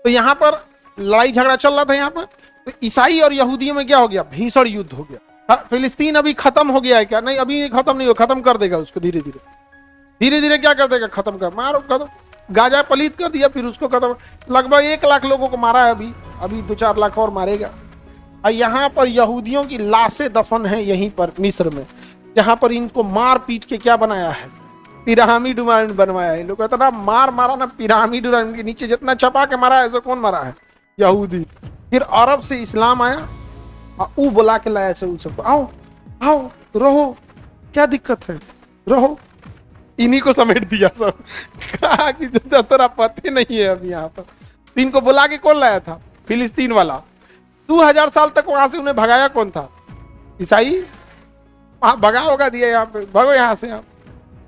तो यहाँ पर लड़ाई झगड़ा चल रहा था यहाँ पर, तो ईसाई और यहूदियों में क्या हो गया, भीषण युद्ध हो गया। फिलिस्तीन अभी खत्म हो गया है क्या? नहीं, अभी खत्म नहीं हो, खत्म कर देगा उसको धीरे धीरे धीरे धीरे। क्या कर देगा, खत्म कर, मारो खत्म। गाजा पलीत कर दिया, फिर उसको खत्म। लगभग 1 लाख लोगों को मारा है अभी, अभी 2-4 लाख और मारेगा। और यहाँ पर यहूदियों की लाशें दफन है यहीं पर मिस्र में, जहां पर इनको मार पीट के क्या बनाया है, पिरामिड बनवाया है। लोग इतना मार मारा ना, पिरामिड के नीचे जितना छपा के मारा है, ऐसा कौन मारा है, यहूदी। फिर अरब से इस्लाम आया, ऊ बुला के लाया से सबको, आओ आओ रहो, क्या दिक्कत है, रहो। इन्हीं को समेट दिया सब, कहा कि तेरा पते नहीं है अभी यहाँ पर। इनको बुला के कौन लाया था, फिलिस्तीन वाला। 2000 साल तक वहां से उन्हें भगाया कौन था, ईसाई। भगा होगा दिया यहाँ पे, भगो यहाँ से आप।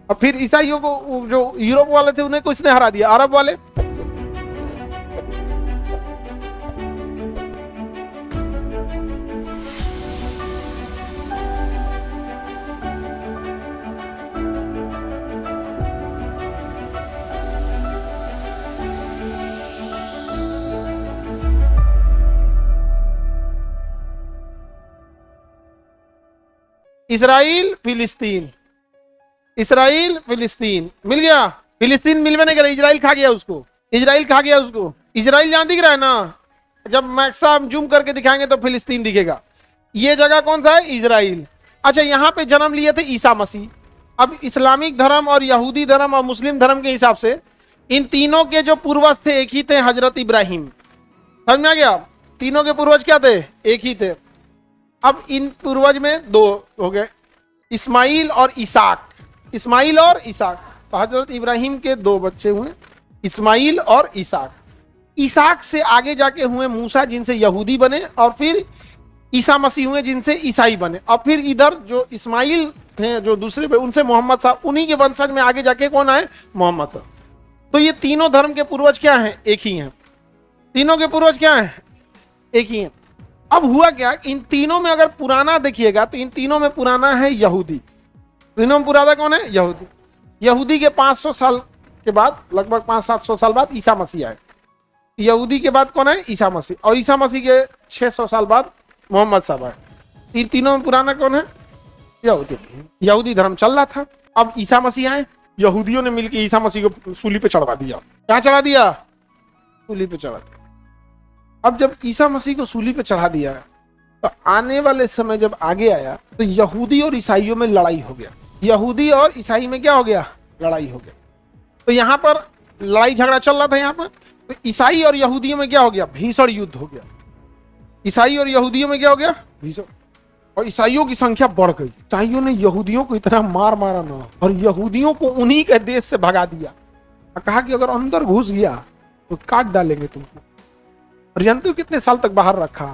और फिर ईसाइयों को जो यूरोप वाले थे उन्हें किसने हरा दिया, अरब वाले। इसराइल फिलिस्तीन, इसराइल फिलिस्तीन मिल गया। फिलिस्तीन मिलवे नहीं कर, इजराइल खा गया उसको, इजराइल खा गया उसको। इजराइल जहां दिख रहा है ना, जब मैक्सा जूम करके दिखाएंगे तो फिलिस्तीन दिखेगा। ये जगह कौन सा है, इजराइल। अच्छा, यहाँ पे जन्म लिए थे ईसा मसीह। अब इस्लामिक धर्म और यहूदी धर्म और मुस्लिम धर्म के हिसाब से इन तीनों के जो पूर्वज थे एक ही थे, हजरत इब्राहिम। समझ में आ गया, तीनों के पूर्वज क्या थे, एक ही थे। अब इन पूर्वज में 2 हो गए, इस्माइल और इसाक। इस्माइल और इसाक, तो हजरत इब्राहिम के 2 बच्चे हुए, इस्माइल और इसाक। इसाक से आगे जाके हुए मूसा, जिनसे यहूदी बने, और फिर ईसा मसीह हुए, जिनसे ईसाई बने। और फिर इधर जो इस्माइल थे जो दूसरे पे, उनसे मोहम्मद साहब, उन्हीं के वंशज में आगे जाके कौन आए, मोहम्मद साहब। तो ये तीनों धर्म के पूर्वज क्या हैं, एक ही हैं। तीनों के पूर्वज क्या हैं, एक ही हैं। अब हुआ क्या, इन तीनों में अगर पुराना देखिएगा तो इन तीनों में पुराना है यहूदी। तीनों में पुराना कौन है, यहूदी। यहूदी के 500 साल के बाद, लगभग 500-700 साल बाद ईसा मसीह आए। यहूदी के बाद कौन है, ईसा मसीह। और ईसा मसीह के 600 साल बाद मोहम्मद साहब आए। इन तीनों में पुराना कौन है, यहूदी। यहूदी धर्म चल रहा था। अब ईसा मसीह आए, यहूदियों ने मिलकर ईसा मसीह को सूली पे चढ़वा दिया। क्या चढ़ा दिया, सूली पे चढ़ा दिया। अब जब ईसा मसीह को सूली पे चढ़ा दिया, तो आने वाले समय जब आगे आया तो यहूदी और ईसाइयों में लड़ाई हो गया। यहूदी और ईसाई में क्या हो गया, लड़ाई हो गया। तो यहाँ पर लड़ाई झगड़ा चल रहा था यहाँ पर, तो ईसाई और यहूदियों में क्या हो गया, भीषण युद्ध हो गया। ईसाई और यहूदियों में क्या हो गया, भीषण। और ईसाइयों की संख्या बढ़ गई। ईसाइयों ने यहूदियों को इतना मार मारा ना, और यहूदियों को उन्हीं के देश से भगा दिया। कहा कि अगर अंदर घुस गया तो काट डालेंगे तुमको। और जानते हो कितने साल तक बाहर रखा,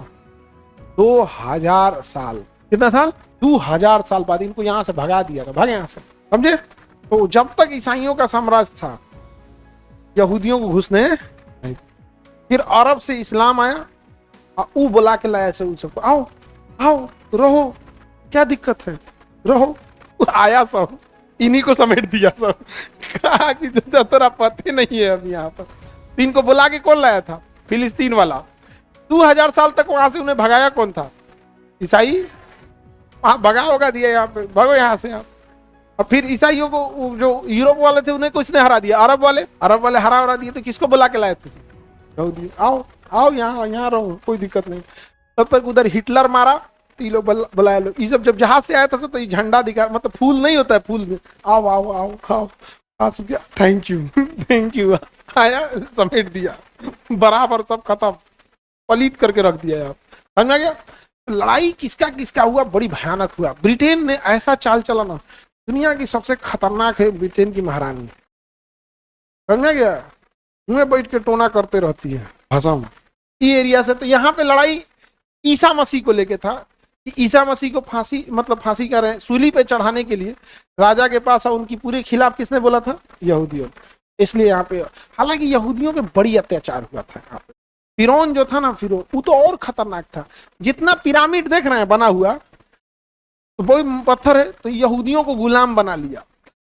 2000 साल। कितना साल, 2000 साल बाद इनको यहां से भगा दिया था, भागे यहां से, समझे। तो जब तक ईसाइयों का साम्राज्य था, यहूदियों को घुसने नहीं। फिर अरब से इस्लाम आया, ऊ बुला के लाया से सबको, आओ आओ रहो, क्या दिक्कत है, रहो। आया सब, इन्हीं को समेट दिया सब, कहा कि तेरा पते नहीं है अभी यहाँ पर। इनको बुला के कौन लाया था, फिलिस्तीन वाला। 2000 साल तक वहां से उन्हें भगाया कौन था, ईसाई। भगा होगा दिया यहाँ पे, भगो यहाँ से आप। और फिर ईसाइयों को जो यूरोप वाले थे उन्हें किसने हरा दिया, अरब वाले हरा दिए। तो किसको बुला के लाए थे, यहूदी। आओ आओ यहाँ रहो, कोई दिक्कत नहीं। तब तक उधर हिटलर मारा, तो ये लोग बुलाया लोग। ये जब जहाज से आया था तो ये झंडा दिखा, मतलब फूल नहीं होता है, फूल में आओ आओ आओ आओ, थैंक यू थैंक यू, आया समेट दिया, बराबर सब खत्म, पलीत करके रख दिया यार। समझ में गया। लड़ाई किसका किसका हुआ, बड़ी भयानक हुआ। ब्रिटेन ने ऐसा चाल चला ना, दुनिया की सबसे खतरनाक है ब्रिटेन की महारानी। समझ में गया, मुंह बैठ के टोना करते रहती है भाषा में, ये एरिया से। तो यहाँ पे लड़ाई ईसा मसीह को लेके था कि ईसा मसीह को फांसी, मतलब फांसी कर रहे हैं, सूली पे चढ़ाने के लिए राजा के पास, और उनकी पूरे खिलाफ किसने बोला था, यहूदियों। इसलिए यहाँ पे, हालांकि यहूदियों पे बड़ी अत्याचार हुआ था यहाँ पे। फिरौन जो था ना, फिरौन, वो तो और खतरनाक था। जितना पिरामिड देख रहे हैं बना हुआ, तो वही पत्थर है, तो यहूदियों को गुलाम बना लिया।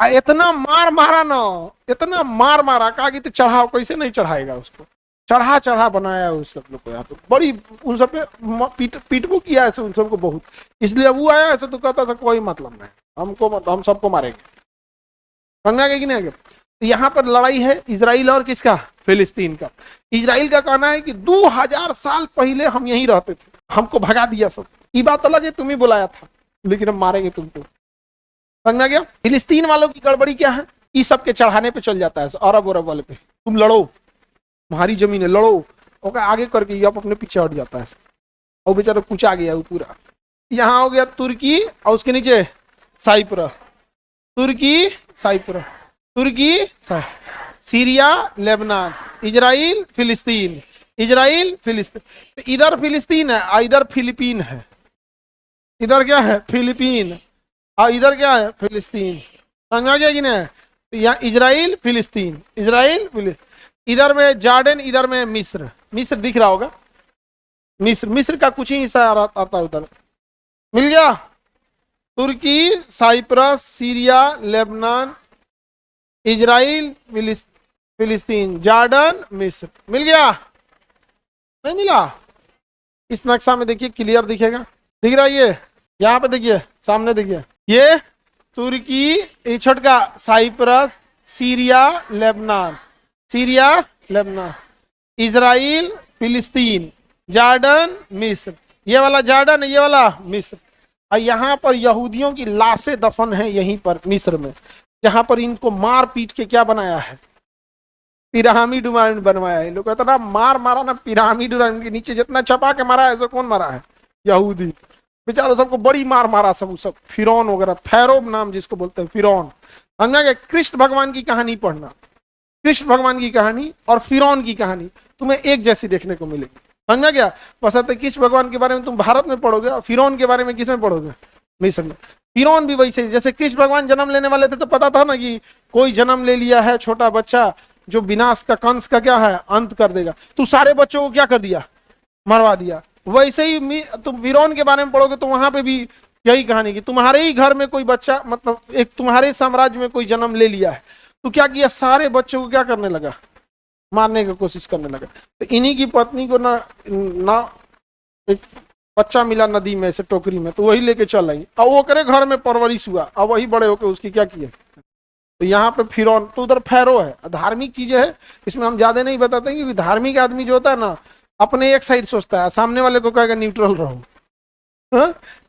इतना मार मारा ना, इतना मार मारा, कहा कि तो चढ़ाओ, कैसे नहीं चढ़ाएगा उसको। चढ़ा चढ़ा बनाया है उस सब लोग को यहाँ पे, बड़ी उन सब पे पीटबो किया है उन सबको बहुत। इसलिए अब वो आया ऐसे तो कहता था कोई मतलब नहीं, हमको मत, हम सबको मारेंगे। समझ आ गया कि नहीं आगे? तो यहाँ पर लड़ाई है इजराइल और किसका? फिलिस्तीन का। इजराइल का कहना है कि 2000 साल पहले हम यहीं रहते थे, हमको भगा दिया सब। ये बात अलग है, तुम ही बुलाया था, लेकिन हम मारेंगे तुमको। समझ में आ गया? फिलिस्तीन वालों की गड़बड़ी क्या है? ये सब के चढ़ाने पे चल जाता है, अरब अरब वाले पे, तुम लड़ो, तुम्हारी जमीन है, लड़ो। ओके, आगे करके ये अपने पीछे हट जाता है और बेचारा कुछ आ गया वो पूरा। यहाँ हो गया तुर्की और उसके नीचे साइप्रस, तुर्की साइप्रस, तुर्की सीरिया लेबनान, इजराइल फिलिस्तीन, इजराइल फिलिस्तीन। तो इधर फिलिस्तीन है, इधर फिलिपीन है, इधर क्या है? फिलिपीन, और इधर क्या है? फिलिस्तीन। समझ आ गया कि नहीं? तो यहाँ इजराइल फिलिस्तीन, इजराइल फिलिस्तीन, इधर में जॉर्डन, इधर में मिस्र, मिस्र दिख रहा होगा, मिस्र, मिस्र का कुछ ही हिस्सा आता है उधर। मिल गया? तुर्की, साइप्रस, सीरिया, लेबनान, इजराइल फिलिस्तीन, जॉर्डन, मिस्र। मिल गया? नहीं मिला? इस नक्शा में देखिए, क्लियर दिखेगा, दिख रहा है ये, यहाँ पे देखिए, सामने देखिए, ये तुर्की, छोटका Cyprus, Syria Lebanon, Syria Lebanon, Israel फिलिस्तीन, जॉर्डन मिस्र। ये वाला जॉर्डन, ये वाला मिस्र। और यहाँ पर यहूदियों की लाशें दफन है यहीं पर मिस्र में, जहां पर इनको मार पीट के क्या बनाया है? पिरामिड बनवाया है। लोग इतना मार मारा ना, पिरामिड के नीचे जितना छपा के मारा है, ऐसा कौन मारा है? यहूदी। बेचारों सबको बड़ी मार मारा, सब फिरौन वगैरह, फैरो नाम जिसको बोलते हैं, फिरौन। समझा गया? कृष्ण भगवान की कहानी पढ़ना, कृष्ण भगवान की कहानी और फिरौन की कहानी तुम्हें एक जैसी देखने को मिलेगी। समझ गया? बशर्ते कृष्ण भगवान के बारे में तुम भारत में पढ़ोगे और फिरौन के बारे में किसमें पढ़ोगे? मिस्र में। फिरौन भी वैसे, जैसे कृष्ण भगवान जन्म लेने वाले थे तो पता था ना कि कोई जन्म ले लिया है छोटा बच्चा जो विनाश का, कंस का क्या है, अंत कर देगा। तू सारे बच्चों को क्या कर दिया? मरवा दिया। वैसे ही तुम फिरौन के बारे में पढ़ोगे तो वहां पे भी यही कहानी की तुम्हारे ही घर में कोई बच्चा, मतलब एक तुम्हारे साम्राज्य में कोई जन्म ले लिया है, तो क्या किया? सारे बच्चों को क्या करने लगा? मारने की कोशिश करने लगा। तो इन्हीं की पत्नी को ना एक बच्चा मिला नदी में से, टोकरी में, तो वही लेके चल आई और वो करे घर में परवरिश हुआ और वही बड़े होकर उसकी क्या किए। तो यहाँ पे फिरौन, तो उधर फैरो है। धार्मिक चीजें है, इसमें हम ज्यादा नहीं बताते क्योंकि धार्मिक आदमी जो होता है ना, अपने एक साइड सोचता है, सामने वाले को कहेगा न्यूट्रल रहो।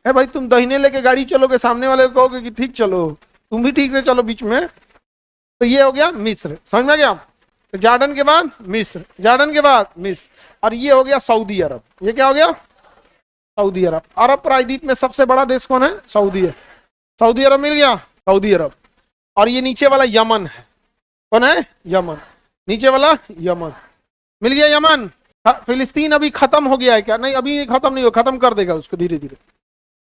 है भाई, तुम दहीने लेके गाड़ी चलोगे, सामने वाले को कहोगे कि ठीक चलो, तुम भी ठीक से चलो बीच में। तो ये हो गया मिस्र। समझ में गया? तो जॉर्डन के बाद मिस्र, जॉर्डन के बाद मिस्र, और ये हो गया सऊदी अरब। ये क्या हो गया? सऊदी अरब। अरब प्रायद्वीप में सबसे बड़ा देश कौन है? सऊदी है। सऊदी अरब मिल गया, सऊदी अरब। और ये नीचे वाला यमन है। कौन है? यमन। नीचे वाला यमन मिल गया, यमन। फिलिस्तीन अभी खत्म हो गया है क्या? नहीं, अभी खत्म नहीं हो, खत्म कर देगा उसको धीरे धीरे,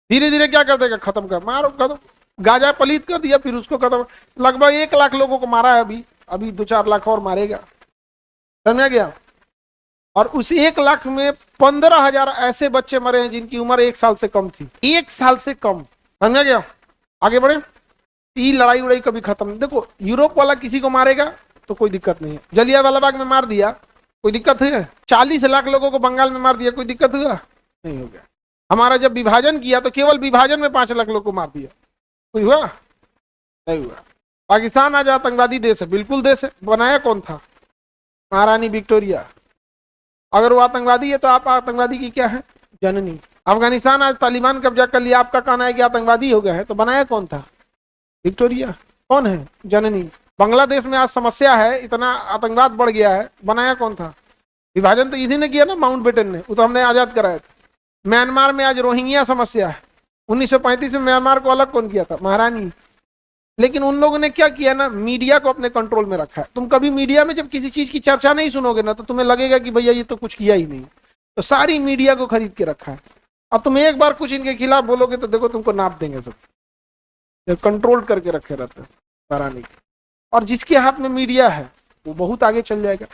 धीरे धीरे क्या कर देगा? खत्म कर, मारो खत्म। गाजा पलीत कर दिया, फिर उसको खत्म। लगभग 1 लाख लोगों को मारा है अभी, अभी 2-4 लाख और मारेगा। समझ गया? और उस 1 लाख में 15,000 ऐसे बच्चे मरे हैं जिनकी उम्र 1 साल से कम थी, 1 साल से कम। समझ गया? आगे बढ़े। ये लड़ाई उड़ाई कभी खत्म नहीं। देखो, यूरोप वाला किसी को मारेगा तो कोई दिक्कत नहीं है। जलियांवाला बाग में मार दिया, कोई दिक्कत है? 40 लाख लोगों को बंगाल में मार दिया, कोई दिक्कत हुआ? नहीं हो गया। हमारा जब विभाजन किया तो केवल विभाजन में 5 लाख लोग को मार दिया, कोई हुआ? नहीं हुआ। पाकिस्तान आज आतंकवादी देश है, बिल्कुल देश है। बनाया कौन था? महारानी विक्टोरिया। अगर वो आतंकवादी है तो आप आतंकवादी की क्या है? जननी। अफगानिस्तान आज तालिबान कब्जा कर लिया, आपका कहना है कि आतंकवादी हो गया है, तो बनाया कौन था? विक्टोरिया। कौन है? जननी। बांग्लादेश में आज समस्या है, इतना आतंकवाद बढ़ गया है, बनाया कौन था? विभाजन तो इसी ने किया ना, माउंटबेटन ने, वो तो हमने आजाद कराया था। म्यांमार में आज रोहिंग्या समस्या है, 1935 में म्यांमार को अलग कौन किया था? महारानी। लेकिन उन लोगों ने क्या किया ना, मीडिया को अपने कंट्रोल में रखा है। तुम कभी मीडिया में जब किसी चीज की चर्चा नहीं सुनोगे ना, तो तुम्हें लगेगा कि भैया ये तो कुछ किया ही नहीं। तो सारी मीडिया को खरीद के रखा है। अब तुम एक बार कुछ इनके खिलाफ बोलोगे तो देखो तुमको नाप देंगे सब, कंट्रोल करके रखे रहते हैं महारानी। और जिसके हाथ में मीडिया है वो बहुत आगे चल जाएगा।